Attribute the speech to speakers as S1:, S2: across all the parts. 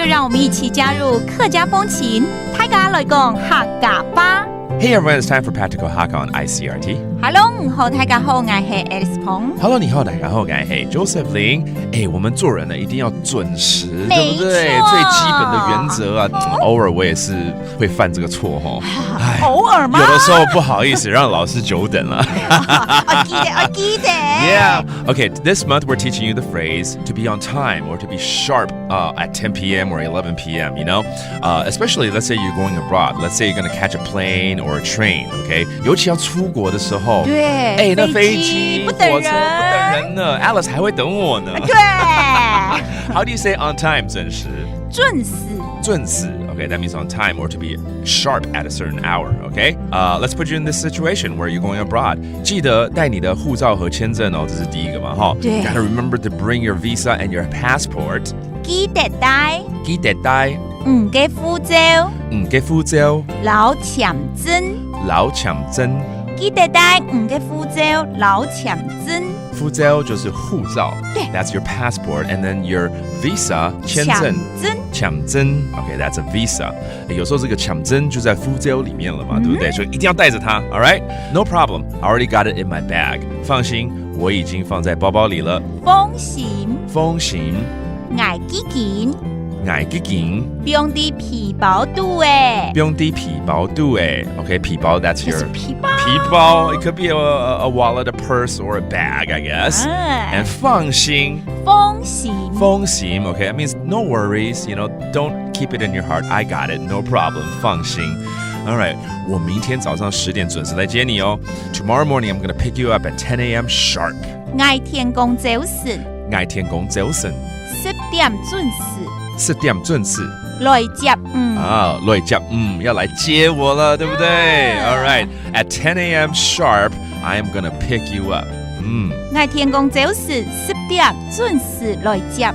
S1: 让我们一起加入客家风情，大家来讲客家吧。
S2: Hey everyone, it's time for Practical Hakka on ICRT.
S1: Hello， 你好，大家好，我是 Alice 彭。
S2: Hello， 你好，大家好，我是 Joseph Lin。我们做人呢一定要准时，对不对？最基本的原则啊。偶尔我也是会犯这个错哈。
S1: 偶尔吗？
S2: 有的时候不好意思让老师久等了。
S1: 我记得。
S2: Yeah. Okay, this month we're teaching you the phrase to be on time or to be sharp at 10 p.m. or 11 p.m., you know? Especially, let's say you're going abroad. Let's say you're going to catch a plane or a train, okay? 尤其要出国的时候，
S1: 对，
S2: 那飞机、
S1: 不等人，
S2: 火车不等人呢 ，Alice 还会等我呢。
S1: 对。
S2: How do you say on time? 准时。
S1: 准时。
S2: 准时。Okay, that means on time or to be sharp at a certain hour. Okay, let's put you in this situation where you're going abroad. 记得带你的护照和签证哦，这是第一个嘛，哈。
S1: 对。
S2: Gotta remember to bring your visa and your passport.
S1: 記得帶。
S2: 記得帶。
S1: 嘅護照。
S2: 嘅護照。
S1: 老簽證。
S2: 老簽證。
S1: 記得帶嘅護照，老簽證。
S2: 護照就是護照。
S1: 對。
S2: That's your passport, and then your visa 签证。抢针 ，OK, that's a visa. 有时候这个抢针就在护照里面了嘛，对不对？所以一定要带着它 ，All right? No problem. I already got it in my bag. 放心，我已经放在包包里了。
S1: 放心。
S2: 放心。
S1: 捱幾件。
S2: 捱幾件。
S1: 不用啲皮包肚誒。
S2: 不用啲皮包肚誒。OK, 皮包 that's your
S1: 皮包。
S2: 皮包 It could be a wallet, a purse, or a bag, I guess. And 放心。
S1: 放心。
S2: 放心 Okay, that means no worries. You know, don't keep it in your heart. I got it, no problem. 放心。All right, 我明天早上10点准时来接你哦。Tomorrow morning, I'm going to pick you up at 10 a.m. sharp.
S1: 捱天公早晨。
S2: 捱天公早晨。
S1: 10點準時。
S2: 10點準時。
S1: 來接
S2: 來接要來接我了，對不對？All right, at 10 a.m. sharp, I am going to pick you up.
S1: 捱天公早晨10點準時來接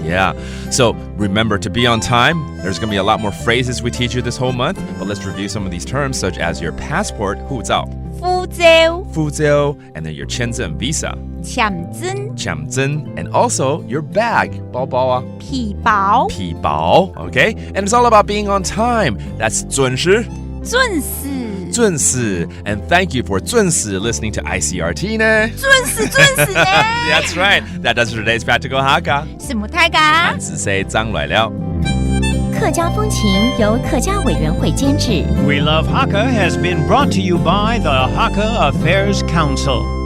S2: Yeah, so remember to be on time. There's going to be a lot more phrases we teach you this whole month, but let's review some of these terms such as your passport, 護照,
S1: 護照,
S2: 護照, and then your 簽證 visa,
S1: 簽證,
S2: 簽證, and also your bag, 包包啊,
S1: 皮包,
S2: 皮包, okay? And it's all about being on time. That's 準時.
S1: 準時.
S2: 準時. And thank you for 準時 listening to ICRT 呢.
S1: 準時呢.
S2: That's right. That does today's Practical Hakka.
S1: 是母太嘎。
S2: 只say 張來了。
S3: 客家風情由客家委員會監製。
S4: We Love Hakka has been brought to you by the Hakka Affairs Council.